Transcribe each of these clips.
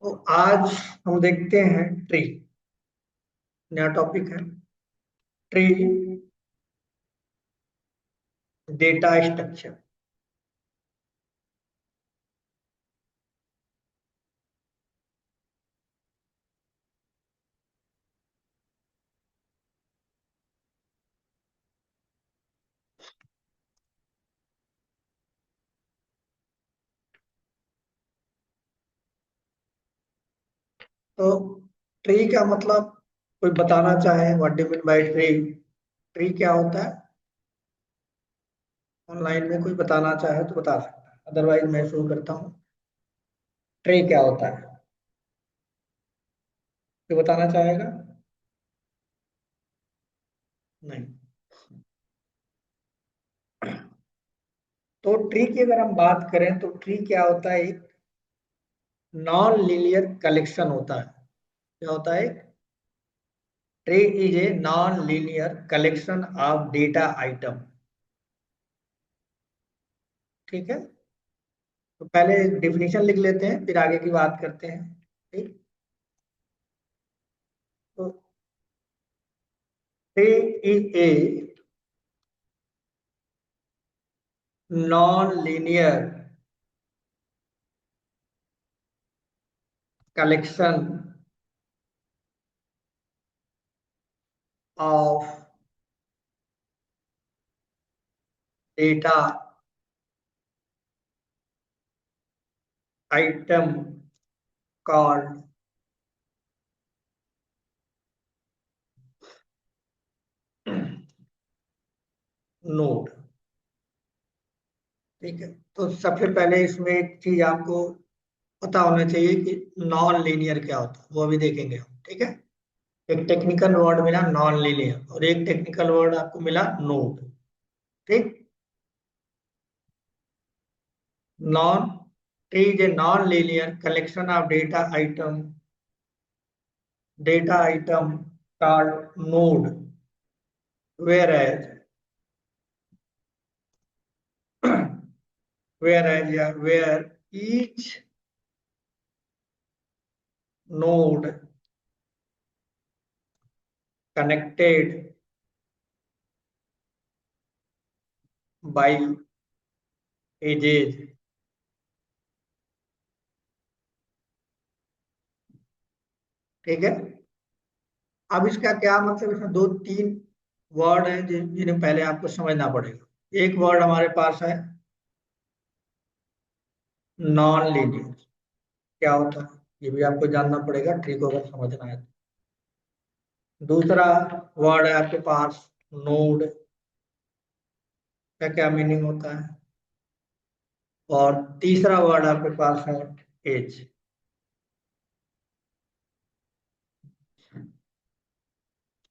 तो आज हम देखते हैं ट्री। नया टॉपिक है ट्री डेटा स्ट्रक्चर। तो ट्री का मतलब कोई बताना चाहे what do mean by tree. Tree क्या होता है? ऑनलाइन में कोई बताना चाहे तो बता सकता है, अदरवाइज मैं शुरू करता हूँ। ट्री क्या होता है, कोई बताना चाहेगा? नहीं। तो ट्री की अगर हम बात करें तो ट्री क्या होता है? एक नॉन लीनियर कलेक्शन होता है। क्या होता है? Tree is a non linear collection of data item. ठीक है। तो पहले डिफिनीशन लिख लेते हैं, फिर आगे की बात करते हैं। ठीक। तो tree is a non linear collection of data item called node. ठीक है। तो सबसे पहले इसमें एक चीज आपको पता होना चाहिए कि नॉन लीनियर क्या होता है, वो अभी देखेंगे हम। ठीक है। एक टेक्निकल वर्ड मिला नॉन लीनियर और एक टेक्निकल वर्ड आपको मिला नोड। ठीक। Non tree is a non linear collection of data item called node, whereas where each node connected by edges। ठीक है। अब इसका क्या मतलब, इसमें दो तीन वर्ड हैं जिन्हें पहले आपको समझना पड़ेगा। एक वर्ड हमारे पास है नॉन लीनियर। क्या होता है ये भी आपको जानना पड़ेगा, ट्री को अगर समझना है तो। दूसरा वर्ड है आपके पास नोड, का क्या मीनिंग होता है। और तीसरा वर्ड आपके पास है एज।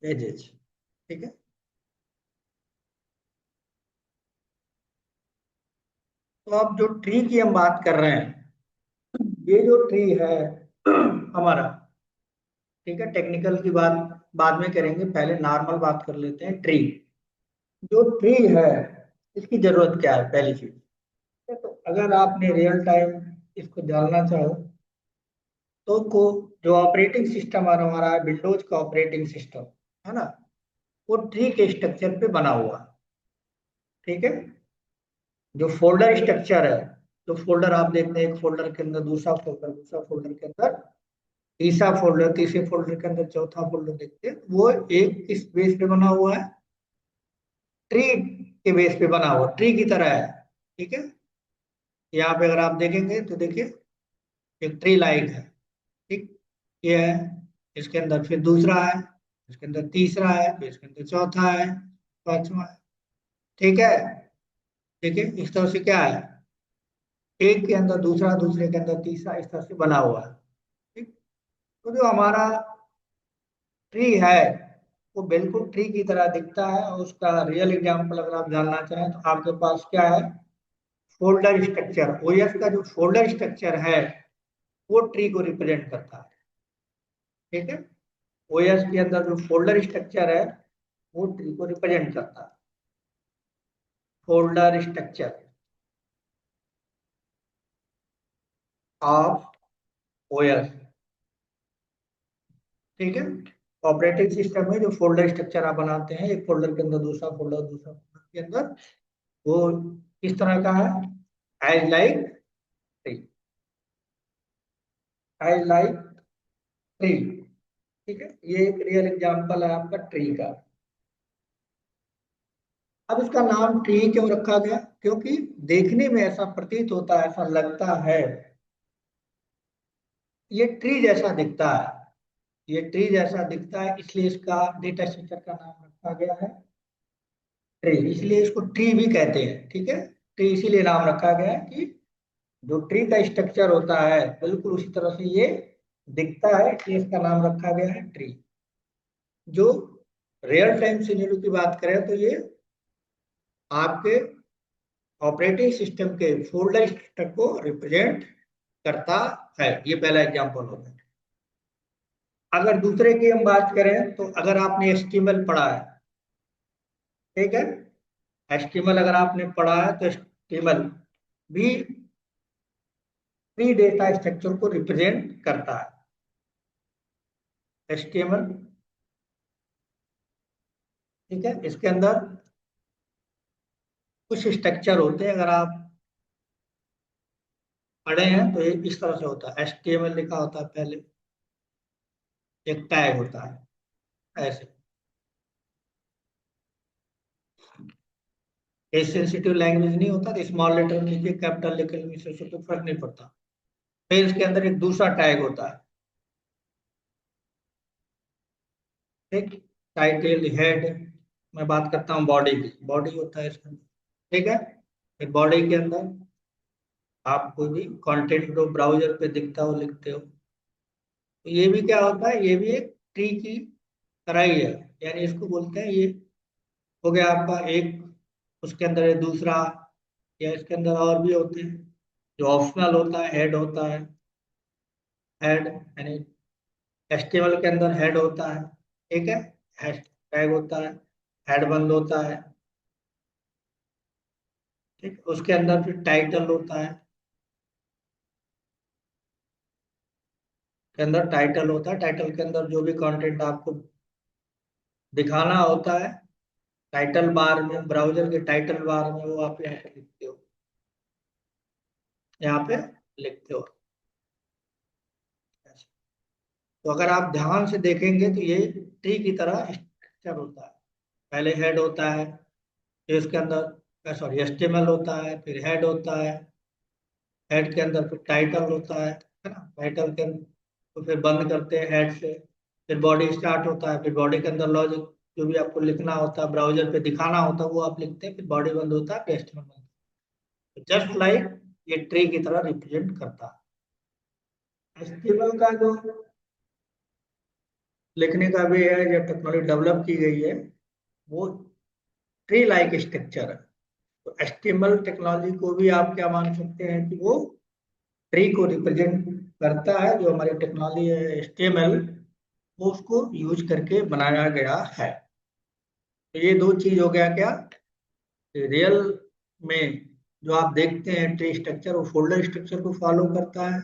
एजेज। ठीक है। तो अब जो ट्री की हम बात कर रहे हैं, ये जो ट्री है हमारा, ठीक है, टेक्निकल की बात बाद में करेंगे, पहले नॉर्मल बात कर लेते हैं। ट्री, जो ट्री है इसकी जरूरत क्या है, पहली चीज। तो अगर आपने रियल टाइम इसको जानना चाहो तो जो ऑपरेटिंग सिस्टम है हमारा, विंडोज का ऑपरेटिंग सिस्टम है ना, वो ट्री के स्ट्रक्चर पे बना हुआ है। ठीक है। जो फोल्डर स्ट्रक्चर है, जो फोल्डर आप देखते हैं, एक फोल्डर के अंदर दूसरा फोल्डर, दूसरा फोल्डर के अंदर तीसरा फोल्डर, तीसरे फोल्डर के अंदर चौथा फोल्डर, देखते हैं वो एक किस बेस पे बना हुआ है, ट्री के बेस पे बना हुआ, ट्री की तरह है। ठीक है। यहाँ पे अगर आप देखेंगे तो देखिए एक ट्री लाइक है। ठीक। ये है, इसके अंदर फिर दूसरा है, इसके अंदर तीसरा है, फिर इसके अंदर चौथा है, पांचवा है। ठीक है। देखिए इस तरह से क्या है, एक के अंदर दूसरा, दूसरे के अंदर तीसरा, इस तरह से बना हुआ है। ठीक। तो जो हमारा ट्री है वो बिल्कुल ट्री की तरह दिखता है, और उसका रियल एग्जांपल अगर आप जानना चाहें तो आपके पास क्या है, फोल्डर स्ट्रक्चर। ओएस का जो फोल्डर स्ट्रक्चर है वो ट्री को रिप्रेजेंट करता है। ठीक है। ओएस के अंदर जो फोल्डर स्ट्रक्चर है वो ट्री को रिप्रेजेंट करता है। Folder structure of OS. ठीक है। ऑपरेटिंग सिस्टम में जो फोल्डर स्ट्रक्चर आप बनाते हैं, एक फोल्डर के अंदर दूसरा फोल्डर, दूसरा फोल्डर के अंदर, वो किस तरह का है? Edge like tree, edge like tree. ठीक है, ये एक रियल एग्जांपल है आपका ट्री का। अब इसका नाम ट्री क्यों रखा गया? क्योंकि देखने में ऐसा प्रतीत होता है, ऐसा लगता है, ये ट्री जैसा दिखता है, ये ट्री जैसा दिखता है, इसलिए इसका डेटा स्ट्रक्चर का नाम रखा गया है ट्री। इसलिए इसको ट्री भी कहते हैं। ठीक है, ट्री इसीलिए नाम रखा गया है कि जो ट्री का स्ट्रक्चर होता है बिल्कुल उसी तरह से ये दिखता है, इसलिए इसका नाम रखा गया है ट्री। जो रियल टाइम सिनेरियो की बात करें तो ये आपके ऑपरेटिंग सिस्टम के फोल्डर स्ट्रक्चर को रिप्रेजेंट करता है। ये पहला एग्जांपल होगा। अगर दूसरे की हम बात करें तो अगर आपने एचटीएमएल पढ़ा है, ठीक है, एचटीएमएल अगर आपने पढ़ा है तो एचटीएमएल भी प्री डेटा स्ट्रक्चर को रिप्रेजेंट करता है। एचटीएमएल, ठीक है, इसके अंदर कुछ स्ट्रक्चर होते हैं, अगर आप पढ़े हैं तो ये इस तरह से होता है। एचटीएमएल लिखा होता है पहले, एक टैग होता है ऐसे। ये सेंसिटिव लैंग्वेज नहीं होता तो स्मॉल लेटर लीजिए, कैपिटल लेकर लीजिए, तो फर्क नहीं पड़ता। फिर इसके अंदर एक दूसरा टैग होता है, ठीक, टाइटल, हेड। मैं बात करता हूँ बॉडी की, बॉडी होता है इसके अंदर, ठीक है। फिर बॉडी के अंदर आप कोई भी कंटेंट जो ब्राउजर पे दिखता हो लिखते हो, तो ये भी क्या होता है, ये भी एक ट्री की तरह ही है। यानी इसको बोलते हैं, ये हो गया आपका एक, उसके अंदर है दूसरा, या इसके अंदर और भी होते हैं। जो ऑप्शनल होता है, हेड होता है, हेड यानी एचटीएमएल के अंदर हेड होता है, ठीक है, हैश टैग होता है, हेड बंद होता है, ठीक। उसके अंदर फिर टाइटल होता है, के अंदर टाइटल होता है, टाइटल के अंदर जो भी कंटेंट आपको दिखाना होता है, टाइटल बार में, ब्राउजर के टाइटल बार में, वो आप यहाँ पे लिखते हो, यहाँ पे लिखते हो। तो अगर आप ध्यान से देखेंगे तो ये ट्री की तरह स्ट्रक्चर होता है। पहले हेड होता है, फिर उसके अंदर सॉरी एचटीएमएल होता है, फिर हेड होता है, हेड के अंदर फिर टाइटल होता है ना, टाइटल के अंदर तो फिर बंद करते हैं हेड से। फिर बॉडी स्टार्ट होता है, फिर बॉडी के अंदर लॉजिक जो भी आपको लिखना होता है, ब्राउजर पे दिखाना होता है, वो आप लिखते हैं, फिर बॉडी बंद होता है, फिर एचटीएमएल बंद होता है। जस्ट लाइक ये ट्री की तरह रिप्रेजेंट करता है। एचटीएमएल का जो लिखने का भी है, जो टेक्नोलॉजी डेवलप की गई है, वो ट्री लाइक स्ट्रक्चर है। तो एचटीएमएल टेक्नोलॉजी को भी आप क्या मान सकते हैं कि वो ट्री को रिप्रेजेंट करता है। जो हमारी टेक्नोलॉजी है एचटीएमएल, वो उसको यूज करके बनाया गया है। तो ये दो चीज हो गया क्या, रियल में जो आप देखते हैं ट्री स्ट्रक्चर, वो फोल्डर स्ट्रक्चर को फॉलो करता है,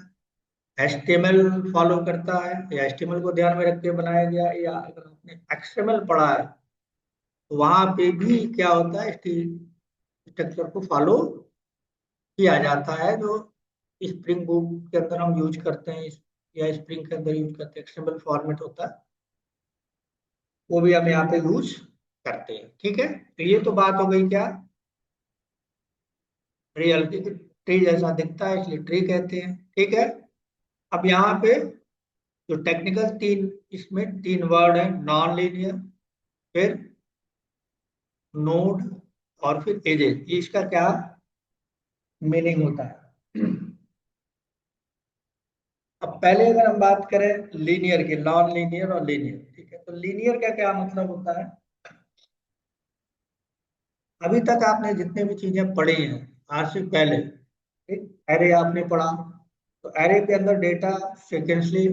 एचटीएमएल फॉलो करता है, या एचटीएमएल को ध्यान में रख के बनाया गया, या अगर आपने एक्सएमएल पढ़ा है तो वहां पे भी क्या होता है, स्ट्रक्चर को फॉलो किया जाता है। जो स्प्रिंग बुक के अंदर हम यूज करते हैं, या स्प्रिंग के अंदर यूज करते हैं, एक्सएमएल फॉर्मेट होता है, वो भी हम यहाँ पे यूज करते हैं। ठीक है, तो ये तो बात हो गई क्या, रियल की ट्री जैसा दिखता है इसलिए ट्री कहते हैं। ठीक है, अब यहाँ पे जो टेक्निकल तीन, इसमें तीन वर्ड है, नॉन लीनियर, फिर नोड, और फिर एजेस। इसका क्या मीनिंग होता है? अब पहले अगर हम बात करें लीनियर की, नॉन लीनियर और लीनियर, ठीक है, तो लीनियर का क्या मतलब होता है? अभी तक आपने जितने भी चीजें पढ़ी हैं आज से पहले, ठीक, एरे आपने पढ़ा, तो एरे के अंदर डेटा सीक्वेंसली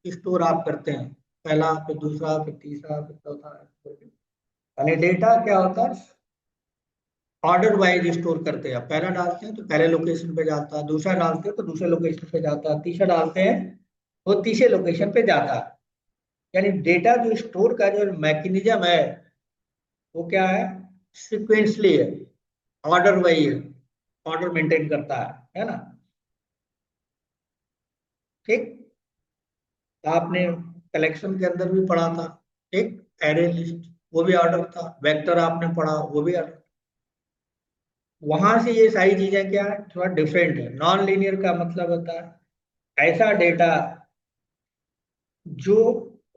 स्टोर आप करते हैं, पहला, फिर दूसरा, फिर तीसरा, फिर चौथा, यानी डेटा क्या होता है, ऑर्डर वाइज स्टोर करते हैं। पहला डालते हैं तो पहले लोकेशन पे जाता है, दूसरा डालते हैं तो दूसरे लोकेशन पे जाता है, तीसरा डालते हैं वो तीसरे लोकेशन पे जाता है। यानी डेटा जो स्टोर का जो मैकेनिज्म है वो क्या है, सिक्वेंसली है, ऑर्डर वाइज है, ऑर्डर मेंटेन करता है ना। ठीक। आपने कलेक्शन के अंदर भी पढ़ा था, ठीक, एरे लिस्ट वो भी ऑर्डर था, वेक्टर आपने पढ़ा वो भी ऑर्डर। वहां से ये सारी चीजें क्या है, थोड़ा डिफरेंट है। नॉन लीनियर का मतलब होता है ऐसा डेटा जो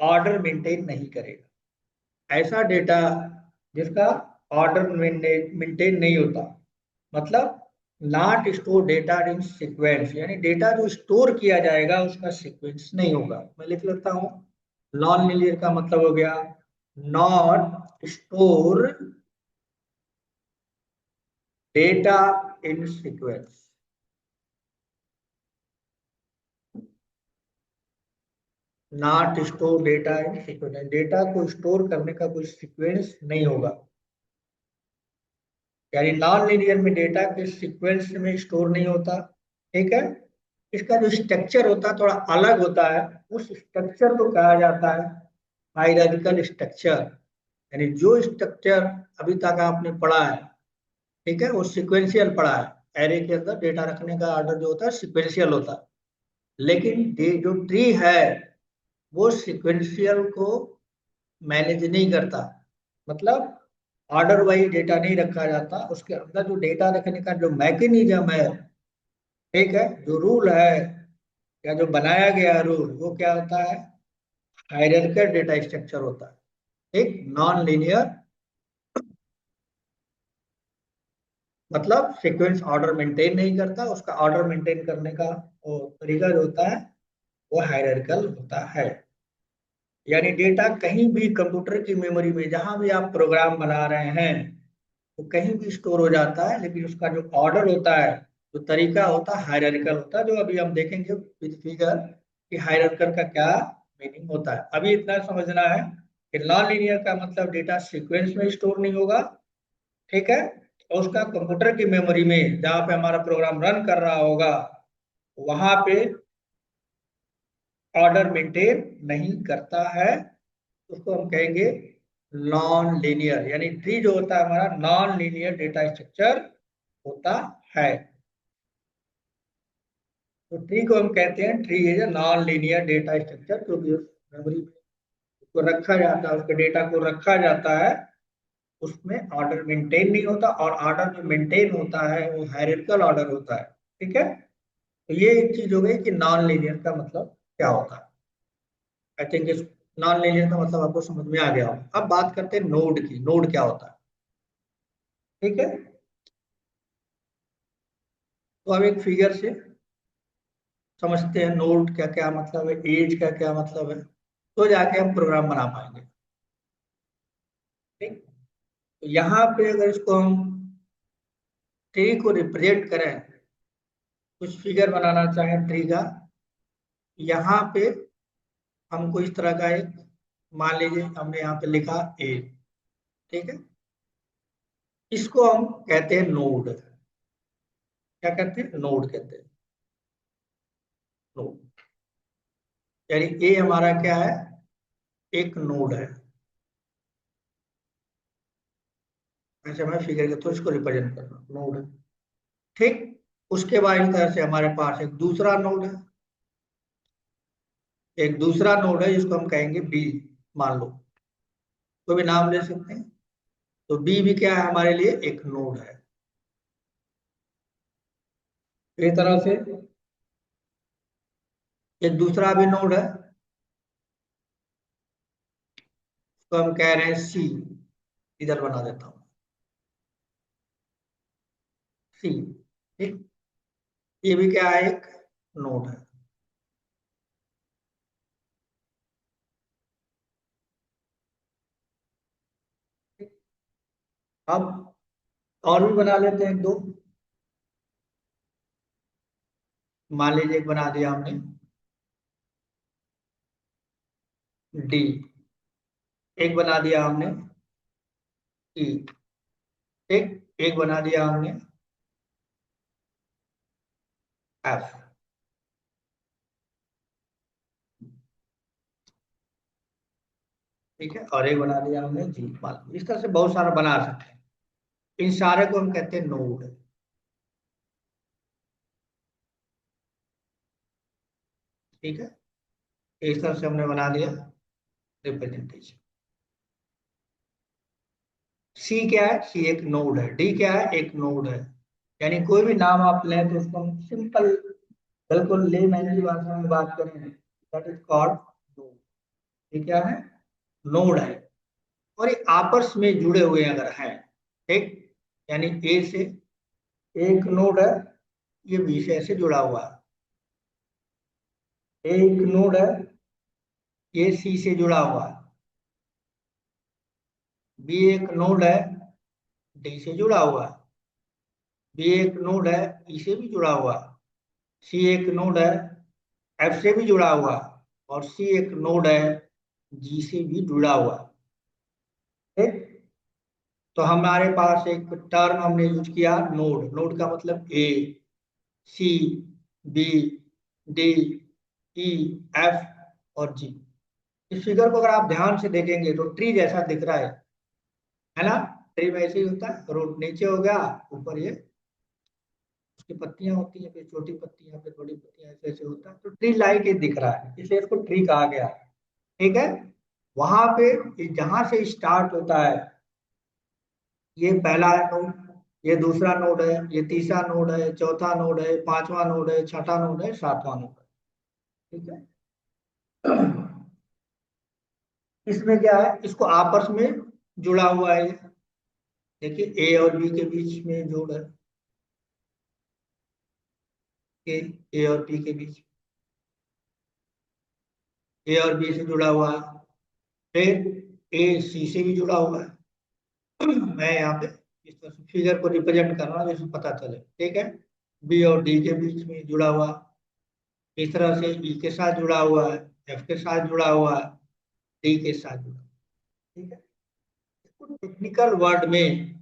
ऑर्डर मेंटेन नहीं करेगा, ऐसा डेटा जिसका ऑर्डर मेंटेन नहीं होता, मतलब not store data in sequence, यानी डेटा जो स्टोर किया जाएगा उसका सीक्वेंस नहीं होगा। मैं लिख लेता हूं, नॉन लीनियर का मतलब हो गया not store data in sequence. Not store data in sequence, data को स्टोर करने का कोई सीक्वेंस नहीं होगा। यानी नॉन लीनियर में डेटा के सीक्वेंस में स्टोर नहीं होता। ठीक है। इसका जो स्ट्रक्चर होता है थोड़ा अलग होता है, उस स्ट्रक्चर को कहा जाता है हायरार्किकल स्ट्रक्चर। यानी जो स्ट्रक्चर अभी तक आपने पढ़ा है, ठीक है, वो सिक्वेंशियल पढ़ा है। एरे के अंदर डेटा रखने का ऑर्डर जो होता है सिक्वेंशियल होता है, लेकिन जो ट्री है वो सिक्वेंशियल को मैनेज नहीं करता। मतलब ऑर्डर वाइज डेटा नहीं रखा जाता, उसके अंदर जो डेटा रखने का जो मैकेनिज्म है, ठीक है, जो रूल है या जो बनाया गया रूल, वो क्या होता है, हायरार्किकल डेटा स्ट्रक्चर होता है। एक नॉन लीनियर मतलब सीक्वेंस ऑर्डर मेंटेन नहीं करता, उसका ऑर्डर मेंटेन करने का वो तरीका जो होता है वो हायरार्किकल होता है। यानी डेटा कहीं भी कंप्यूटर की मेमोरी में जहां भी आप प्रोग्राम बना रहे हैं वो कहीं भी स्टोर हो जाता है, लेकिन उसका जो ऑर्डर होता है, जो तरीका होता है, हायरार्किकल होता है, जो अभी हम देखेंगे विद फिगर कि हायरार्किकल का क्या मीनिंग होता है। अभी इतना समझना है कि नॉन लीनियर का मतलब डेटा सीक्वेंस में स्टोर नहीं होगा, ठीक है, और उसका कंप्यूटर की मेमोरी में जहाँ पे हमारा प्रोग्राम रन कर रहा होगा वहां पे ऑर्डर मेंटेन नहीं करता है। उसको हम कहेंगे नॉन लीनियर, यानी ट्री जो होता है हमारा नॉन लीनियर डेटा स्ट्रक्चर होता है। तो ट्री को हम कहते हैं tree is non linear data structure, क्योंकि उस मेमोरी में उसको रखा जाता है, उसके डेटा को रखा जाता है, उसमें ऑर्डर मेंटेन नहीं होता, और ऑर्डर जो मेंटेन होता है वो हायरार्किकल ऑर्डर होता है। ठीक है। तो ये एक चीज हो गई कि नॉन लीनियर का मतलब क्या होता है। आई थिंक इस नॉन लीनियर का मतलब आपको समझ में आ गया होगा। अब बात करते हैं नोड की, नोड क्या होता है। ठीक है। तो अब एक फिगर से समझते हैं नोड क्या क्या मतलब है, एज का क्या मतलब है, तो जाके हम प्रोग्राम बना पाएंगे। ठीक। तो यहाँ पे अगर इसको हम ट्री को रिप्रेजेंट करें, कुछ फिगर बनाना चाहें ट्री का, यहाँ पे हमको इस तरह का एक, मान लीजिए हमने यहाँ पे लिखा ए, ठीक है, इसको हम कहते हैं नोड। क्या कहते हैं, नोड कहते हैं, नोड। यानी ए हमारा क्या है, एक नोड है। ऐसे मैं फिगर के थ्रू इसको रिप्रेजेंट कर रहा हूँ, नोड है। ठीक। उसके बाद इस तरह से हमारे पास एक दूसरा नोड है, एक दूसरा नोड है जिसको हम कहेंगे बी, मान लो कोई भी नाम ले सकते हैं। तो बी भी क्या है हमारे लिए, एक नोड है। इस तरह से एक दूसरा भी नोड है, तो हम कह रहे हैं सी, इधर बना देता हूँ सी। ठीक। ये भी क्या है, एक नोड है। अब और भी बना लेते हैं एक दो। मान लीजिए एक बना दिया हमने डी, एक बना दिया हमने ई, एक एक बना दिया हमने एफ। ठीक है, और एक बना दिया हमने जी मान लो। इस तरह से बहुत सारा बना सकते हैं। इन सारे को हम कहते हैं नोड। ठीक है, इस तरह से हमने बना दिया रिप्रेजेंटेशन। सी क्या है? सी एक नोड है। डी क्या है? एक नोड है। यानी कोई भी नाम आप लें तो उसको हम सिंपल, बिल्कुल लेमैन की भाषा में बात करें, दैट इज कॉल्ड नोड। ये क्या है? नोड है। और ये आपस में जुड़े हुए अगर हैं, ठीक, यानी ए से एक नोड है, ये बी से ऐसे जुड़ा हुआ है। एक नोड है, ये सी से जुड़ा हुआ है। बी एक नोड है, डी से जुड़ा हुआ है। बी एक नोड है, ई से भी जुड़ा हुआ है। सी एक नोड है, एफ से भी जुड़ा हुआ है। और सी एक नोड है, जी से भी जुड़ा हुआ है। ठीक, तो हमारे पास एक टर्म हमने यूज किया नोड। नोड का मतलब ए, सी, बी, डी, ई, एफ और जी। इस फिगर को अगर आप ध्यान से देखेंगे तो ट्री जैसा दिख रहा है ना? ट्री में ऐसे ही होता है, रूट नीचे हो गया, ऊपर ये उसकी पत्तियां होती हैं, फिर छोटी पत्तियां, फिर बड़ी पत्तियां, ऐसे ऐसे होता है। तो ट्री लाइक ये दिख रहा है, इसलिए इसको ट्री कहा गया। ठीक है, वहां पे जहां से स्टार्ट होता है, ये पहला है नोड, ये दूसरा नोड है, ये तीसरा नोड है, चौथा नोड है, पांचवा नोड है, छठा नोड है, सातवां नोड है। ठीक है, इसमें क्या है? इसको आपस में जुड़ा हुआ है। देखिए ए और बी के बीच में जोड़ है, ए और बी के बीच, ए और बी से जुड़ा हुआ है। फिर ए सी से भी जुड़ा हुआ है। मैं यहाँ पे इस तरह से फिगर को रिप्रेजेंट कर रहा हूँ जिससे पता चले। ठीक है, बी और डी के बीच में जुड़ा हुआ, इस तरह से ई के साथ जुड़ा हुआ है, एफ के साथ जुड़ा हुआ है, डी के साथ जुड़ा। ठीक है, इसको टेक्निकल वर्ड में,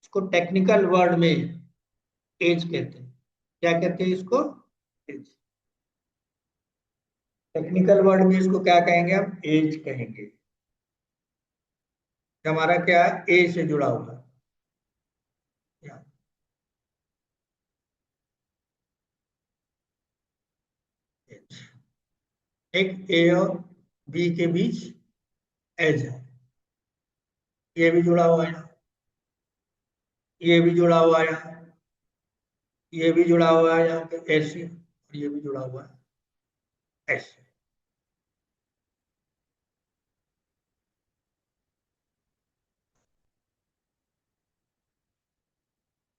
इसको टेक्निकल वर्ड में एज कहते हैं। क्या कहते हैं इसको? एज। टेक्निकल वर्ड में इसको क्या कहेंगे? हम एज कहेंगे। हमारा क्या है? ए से जुड़ा हुआ है। एज, एक ए और बी के बीच एज है, ये भी जुड़ा हुआ है, ये भी जुड़ा हुआ है, ये भी जुड़ा हुआ है यहाँ पे ऐसे, और ये भी जुड़ा हुआ है ऐसे।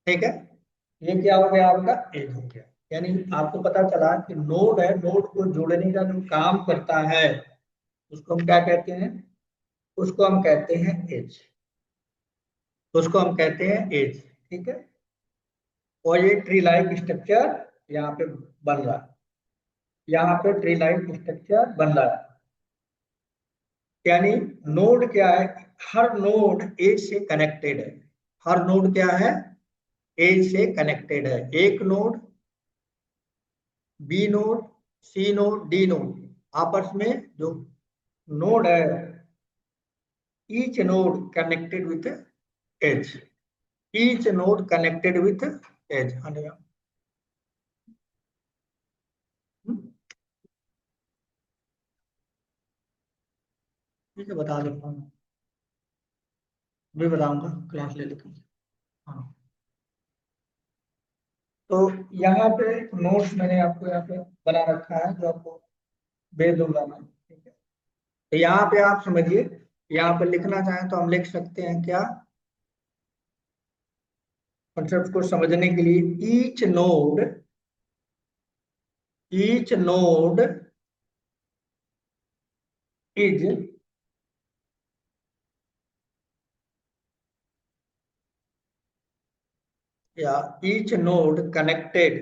ठीक है, ये क्या हो गया? आपका एज हो गया। यानी आपको पता चला कि नोड है, नोड को जोड़ने का जो काम करता है उसको हम क्या कहते हैं? उसको हम कहते हैं एज। उसको हम कहते हैं एज। ठीक है, और ये ट्री लाइक स्ट्रक्चर यहाँ पे बन रहा है। यहाँ पे ट्री लाइक स्ट्रक्चर बन रहा है। यानी नोड क्या है? हर नोड एज से कनेक्टेड है। हर नोड क्या है? एज से कनेक्टेड है। एक node, B node, C node, D node, आपस में जो नोड है, each node connected with edge, each node connected with edge. ठीक है, बता देता हूँ, मैं बताऊंगा क्लास ले लेकर। हाँ, तो यहाँ पे नोट्स मैंने आपको यहाँ पे बना रखा है जो आपको भेज दूंगा मैं। ठीक है, तो यहाँ पे आप समझिए, यहाँ पे लिखना चाहें तो हम लिख सकते हैं क्या? कॉन्सेप्ट को समझने के लिए, ईच नोड इज, या each node connected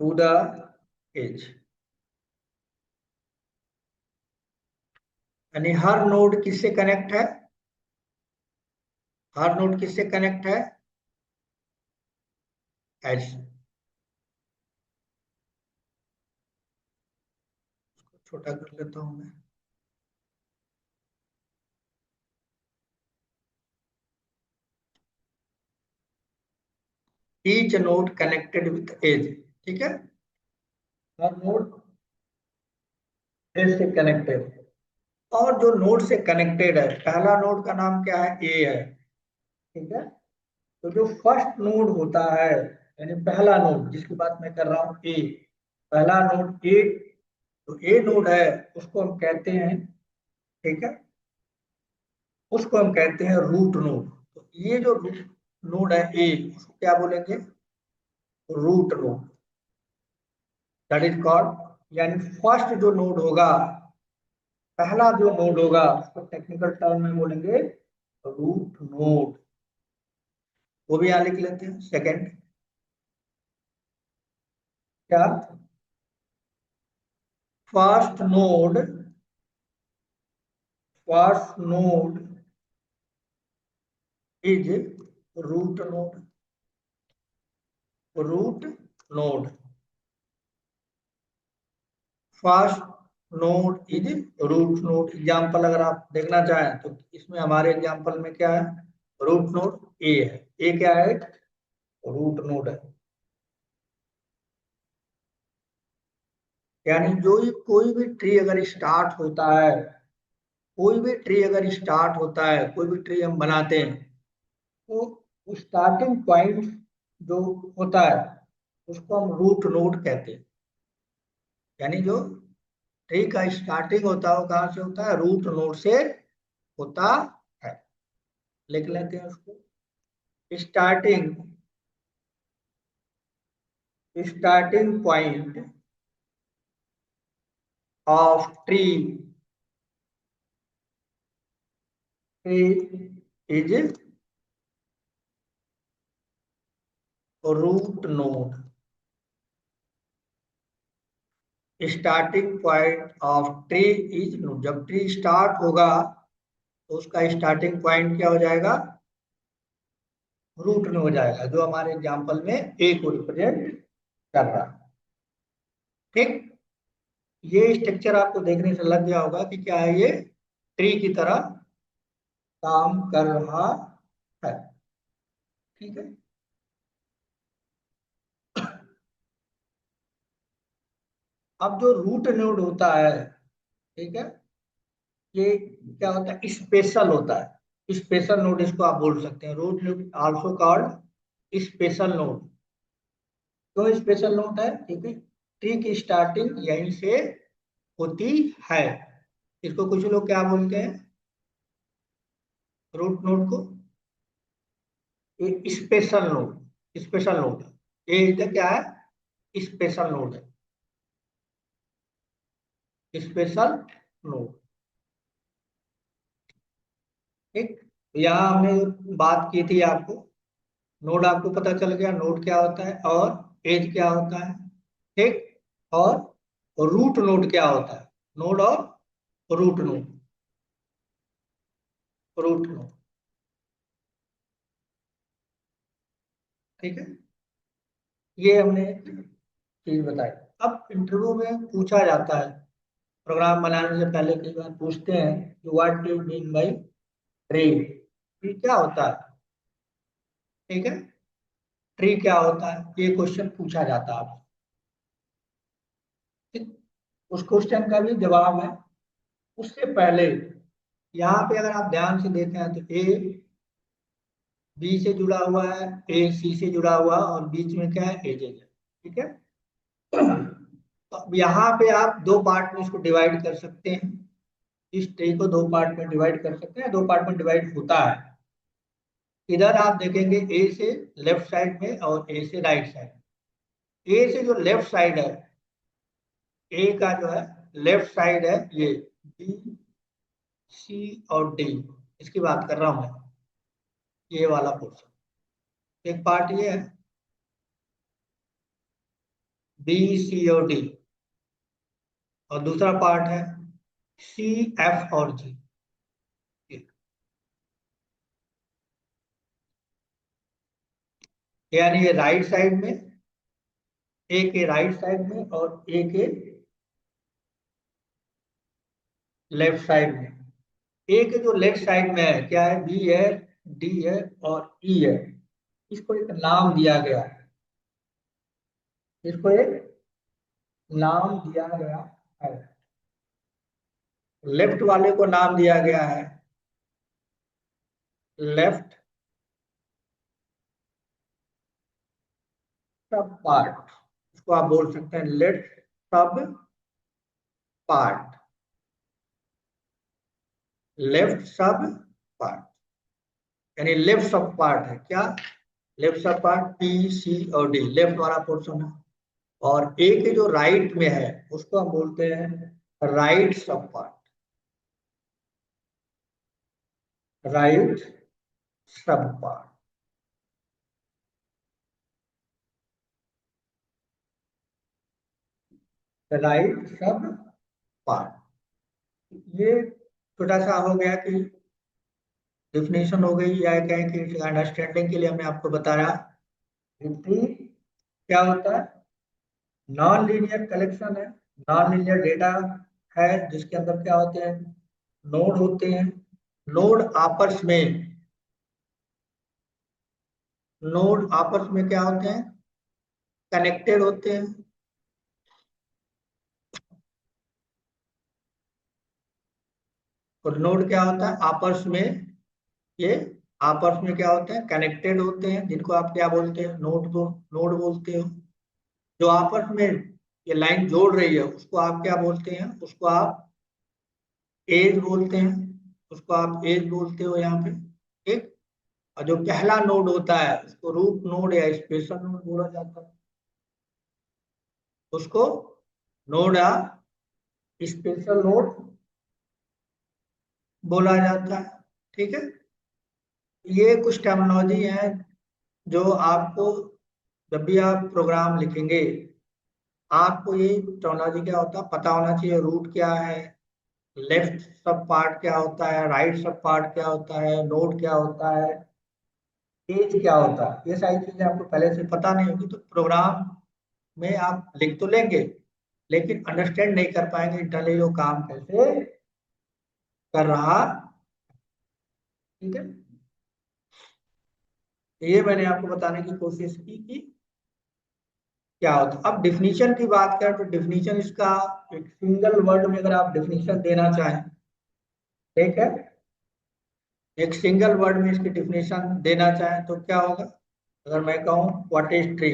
to the edge. यानी हर नोड किससे कनेक्ट है? हर नोड किससे कनेक्ट है? एज। छोटा कर लेता हूं मैं। Each node connected with edge, ठीक है, हर नोड एज से कनेक्टेड। और जो नोड से कनेक्टेड है, पहला नोड का नाम क्या है, ए है, ठीक है। तो जो फर्स्ट नोड होता है, यानी पहला नोड जिसकी बात मैं कर रहा हूं, ए, पहला नोड ए, तो ए नोड है, उसको हम कहते हैं, ठीक है, उसको हम कहते हैं रूट नोड। तो ये जो नोड है ए, उसको क्या बोलेंगे, root node, that is called, यानी फर्स्ट जो नोड होगा, पहला जो नोड होगा, उसको टेक्निकल टर्म में बोलेंगे रूट नोड। वो भी यहां लिख लेते हैं। सेकंड क्या, first node, first node is root node, root node, first node is root node. Example अगर आप देखना चाहें तो इसमें हमारे एग्जाम्पल में क्या है, रूट नोड ए है, ए क्या है, रूट नोड है। यानी जो ये कोई भी ट्री अगर स्टार्ट होता है, कोई भी ट्री अगर स्टार्ट होता है, कोई भी ट्री हम बनाते हैं, तो स्टार्टिंग पॉइंट जो होता है उसको हम रूट नोड कहते हैं। यानी जो ट्री का स्टार्टिंग होता है वो कहाँ से होता है, रूट नोड से होता है। लिख लेते हैं उसको, starting, starting point of tree is root node. Starting point of tree is node, जब ट्री स्टार्ट होगा तो उसका स्टार्टिंग पॉइंट क्या हो जाएगा, रूट में हो जाएगा, जो हमारे एग्जाम्पल में ए को रिप्रेजेंट कर रहा है। ठीक, ये स्ट्रक्चर आपको देखने से लग गया होगा कि क्या है, ये ट्री की तरह काम कर रहा है, ठीक है। अब जो रूट नोड होता है, ठीक है, ये क्या होता है, स्पेशल होता है, स्पेशल नोड इसको आप बोल सकते हैं, root node also called special node. क्यों स्पेशल नोड है, ठीक है, ट्री की स्टार्टिंग यहीं से होती है। इसको कुछ लोग क्या बोलते हैं, रूट नोड को स्पेशल नोड, स्पेशल नोड, ये इधर क्या है, स्पेशल नोड है, स्पेशल नोड। ठीक, यहाँ हमने बात की थी आपको, नोड आपको पता चल गया, नोड क्या होता है और एज क्या होता है, ठीक, और रूट नोड क्या होता है, नोड और रूट नोड, रूट नोड, ठीक है, ये हमने चीज बताई। अब इंटरव्यू में पूछा जाता है, प्रोग्राम बनाने से पहले कई बार पूछते हैं कि what do you mean by tree, tree क्या होता है, ठीक है, ट्री क्या होता है, ये क्वेश्चन पूछा जाता है आपसे। ठीक? उस क्वेश्चन का भी जवाब है। उससे पहले यहाँ पे अगर आप ध्यान से देखें तो ए बी से जुड़ा हुआ है, ए सी से जुड़ा हुआ है, और बीच में क्या है, एजेज है, ठीक है। तो अब यहाँ पे आप दो पार्ट में इसको डिवाइड कर सकते हैं, इस ट्री को दो पार्ट में डिवाइड कर सकते हैं, दो पार्ट में डिवाइड होता है। इधर आप देखेंगे ए से लेफ्ट साइड में और ए से राइट साइड। ए से जो लेफ्ट साइड है, ए का जो है लेफ्ट साइड है, ये बी सी और डी, इसकी बात कर रहा हूं मैं, ये वाला पोर्शन। एक पार्ट ये है बी सी और डी, और दूसरा पार्ट है सी एफ और जी। यानी ये राइट साइड में, ए के राइट साइड में और ए के लेफ्ट साइड में। ए के जो लेफ्ट साइड में है क्या है, बी है, डी है और ई है। इसको एक नाम दिया गया है, इसको एक नाम दिया गया है। लेफ्ट वाले को नाम दिया गया है लेफ्ट सब पार्ट। इसको आप बोल सकते हैं लेफ्ट सब पार्ट, लेफ्ट सब पार्ट, यानी लेफ्ट सब पार्ट है क्या, लेफ्ट सब पार्ट, पी सी और डी लेफ्ट वाला पोर्शन है। और ए के जो राइट में है उसको हम बोलते हैं राइट सब पार्ट, राइट सब पार्ट, राइट सब पार्ट। ये छोटा सा हो गया कि डिफिनेशन हो गई, या कहें कि अंडरस्टैंडिंग के लिए हमने आपको बताया ट्री क्या होता है। नॉन लीनियर कलेक्शन है, नॉन लीनियर डेटा है जिसके अंदर क्या होते हैं, नोड होते हैं। नोड आपस में, नोड आपस में क्या होते हैं, कनेक्टेड होते हैं। और नोड क्या होता है आपस में, ये आपस में क्या होते हैं, कनेक्टेड होते हैं, जिनको आप क्या बोलते हैं, नोड को नोड बोलते हो। जो आपस में ये लाइन जोड़ रही है उसको आप क्या बोलते हैं, उसको आप एज बोलते हैं, उसको आप एज बोलते हो यहाँ पे। ठीक। और जो पहला नोड होता है उसको रूट नोड या स्पेशल नोड बोला जाता है, उसको नोड या स्पेशल नोड बोला जाता है। ठीक है। ये कुछ टर्मिनोलॉजी है जो आपको जब भी आप प्रोग्राम लिखेंगे आपको ये टर्मिनोलॉजी क्या होता है पता होना चाहिए। रूट क्या है, लेफ्ट सब पार्ट क्या होता है, राइट सब पार्ट क्या होता है, नोड क्या होता है, एज क्या होता है, ये सारी चीजें आपको पहले से पता नहीं होगी तो प्रोग्राम में आप लिख तो लेंगे लेकिन अंडरस्टैंड नहीं कर पाएंगे इंटरनली वो काम कैसे कर रहा। ठीक है। ये मैंने आपको बताने की कोशिश की कि क्या होता है। अब डिफिनीशन की बात करें तो डिफिनीशन इसका एक सिंगल वर्ड में अगर आप डिफिनीशन देना चाहें, ठीक है, एक सिंगल वर्ड में इसकी डिफिनीशन देना चाहें तो क्या होगा। अगर मैं कहूं what is tree,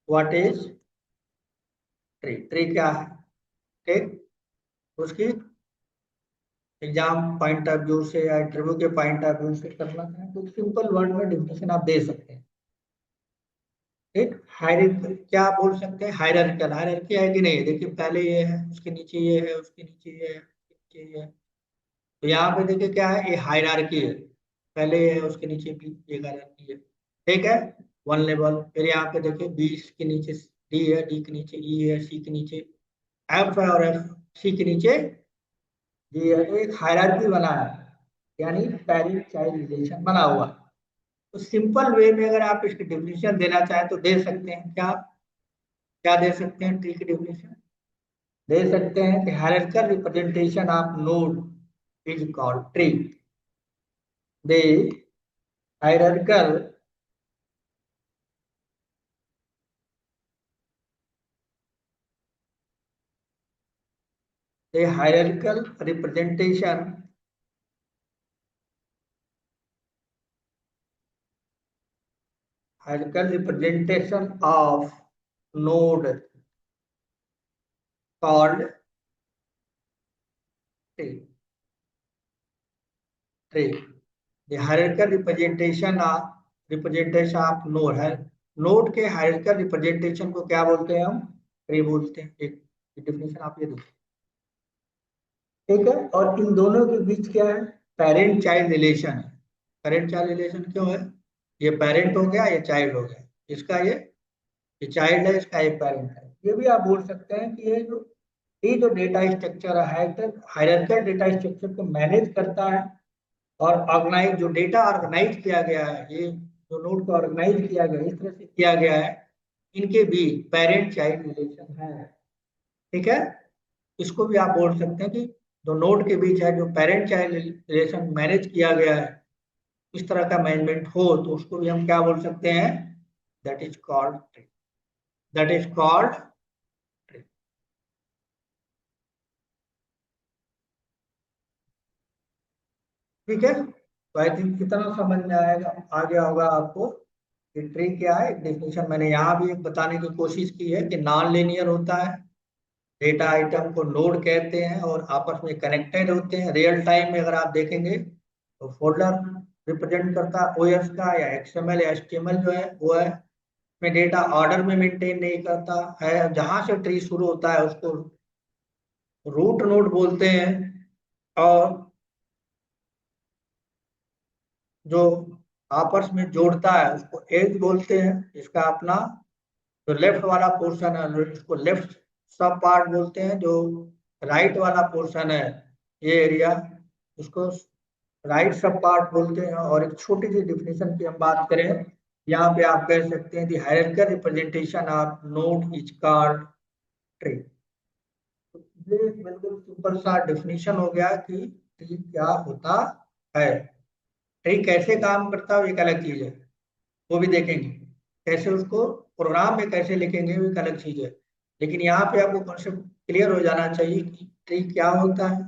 what is tree, tree क्या है, ठीक, उसकी एग्जाम पॉइंट ऑफ व्यू से या इंटरव्यू के पॉइंट ऑफ व्यू से करना चाहें तो सिंपल वर्ड में डिफिनेशन आप दे सकते हैं। एक हायरार्की क्या बोल सकते हैं, हायरार्किकल, हायरार्की है कि नहीं, देखिए पहले ये है उसके नीचे ये है उसके नीचे ये है उसके नीचे ये है। तो यहाँ पे देखिए क्या है, ये हायरार्की है, पहले ये है उसके नीचे भी एक हायरार्की है। ठीक है, वन लेवल। फिर यहाँ पे देखिए बी के नीचे डी है, डी के नीचे ई है, सी के नीचे एफ है और एफ सी के नीचे जी है। तो एक हायरार्की बना है, यानी पेरेंट चाइल्ड रिलेशन बना हुआ है। तो सिंपल वे में अगर आप इसकी डिफिनेशन देना चाहें तो दे सकते हैं क्या, क्या दे सकते हैं ट्री की डिफिनेशन, दे सकते हैं कि hierarchical representation of node is called tree. The hierarchical the hierarchical representation hierarchical representation of node called tree. Tree. The hierarchical representation of node है, नोड के हायरार्किकल रिप्रेजेंटेशन को क्या बोलते हैं हम, ट्री बोलते हैं। एक डिफिनेशन आप ये देखिए। ठीक है, और इन दोनों के बीच क्या है, पेरेंट चाइल्ड रिलेशन है। पेरेंट चाइल्ड रिलेशन क्यों है, ये पेरेंट हो गया ये चाइल्ड हो गया, इसका ये चाइल्ड है इसका एक पेरेंट है। ये भी आप बोल सकते हैं कि ये जो डेटा स्ट्रक्चर है हायरार्किकल डेटा स्ट्रक्चर को मैनेज करता है और ऑर्गेनाइज जो डेटा ऑर्गेनाइज किया गया है, ये जो नोड को ऑर्गेनाइज किया गया है इस तरह से किया गया है, इनके भी पेरेंट चाइल्ड रिलेशन है। ठीक है। इसको भी आप बोल सकते हैं कि जो नोड के बीच है, जो पेरेंट चाइल्ड रिलेशन मैनेज किया गया है, इस तरह का मैनेजमेंट हो तो उसको भी हम क्या बोल सकते हैं, that is called tree. That is called tree. ठीक है, तो आई थिंक कितना समझ में आएगा, आ गया होगा आपको कि ट्री क्या है। एक डेफिनेशन मैंने यहाँ भी एक बताने की कोशिश की है कि नॉन लीनियर होता है, डेटा आइटम को नोड कहते हैं और आपस में कनेक्टेड होते हैं। रियल टाइम में अगर आप देखेंगे तो फोल्डर रिप्रेजेंट करता है ओएस का, या एक्सएमएल या एचटीएमएल जो है वो है, में डेटा ऑर्डर में मेंटेन नहीं करता है। जहां से ट्री शुरू होता है उसको रूट नोड बोलते हैं, और जो आपस में जोड़ता है उसको एज बोलते हैं। इसका अपना जो लेफ्ट वाला पोर्शन है उसको लेफ्ट सब पार्ट बोलते हैं, जो राइट वाला पोर्शन है ये एरिया, उसको राइट सब पार्ट बोलते हैं। और एक छोटी सी डिफिनेशन की हम बात करें, यहाँ पे आप कह सकते हैं the hierarchical representation of node is called tree. ये बिल्कुल सिंपल सा डिफिनेशन हो गया कि ट्री क्या होता है। ट्री कैसे काम करता है वो एक अलग चीज है, वो भी देखेंगे। कैसे उसको प्रोग्राम में कैसे लिखेंगे वो एक अलग चीज है। लेकिन यहाँ पे आपको कॉन्सेप्ट क्लियर हो जाना चाहिए कि ट्री क्या होता है,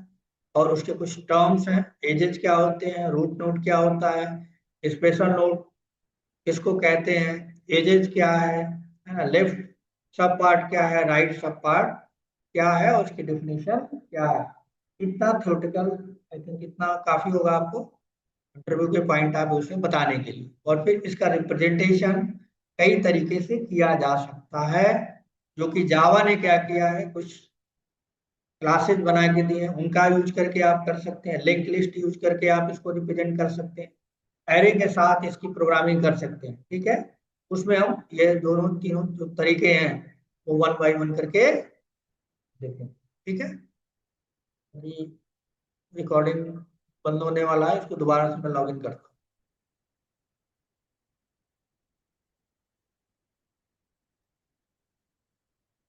और उसके कुछ टर्म्स हैं। एजेस क्या होते हैं, रूट नोड क्या होता है, स्पेशल नोड किसको कहते हैं, एजेस क्या है ना, लेफ्ट सब पार्ट क्या है, राइट सब पार्ट क्या है, और उसकी डेफिनेशन क्या है। इतना थ्योरेटिकल आई थिंक इतना काफी होगा आपको इंटरव्यू के पॉइंट आप उसे बताने के लिए। और फिर इसका रिप्रेजेंटेशन कई तरीके से किया जा सकता है, जो कि जावा ने क्या किया है, कुछ क्लासेस बना के दिए हैं, उनका यूज करके आप कर सकते हैं। लिंक लिस्ट यूज करके आप इसको रिप्रेजेंट कर सकते हैं, एरे के साथ इसकी प्रोग्रामिंग कर सकते हैं। ठीक है, उसमें हम ये दोनों तीनों जो तरीके हैं वो वन बाय वन करके देखें। ठीक है, अभी रिकॉर्डिंग बंद होने वाला है, इसको दोबारा से मैं लॉग इन करता हूँ।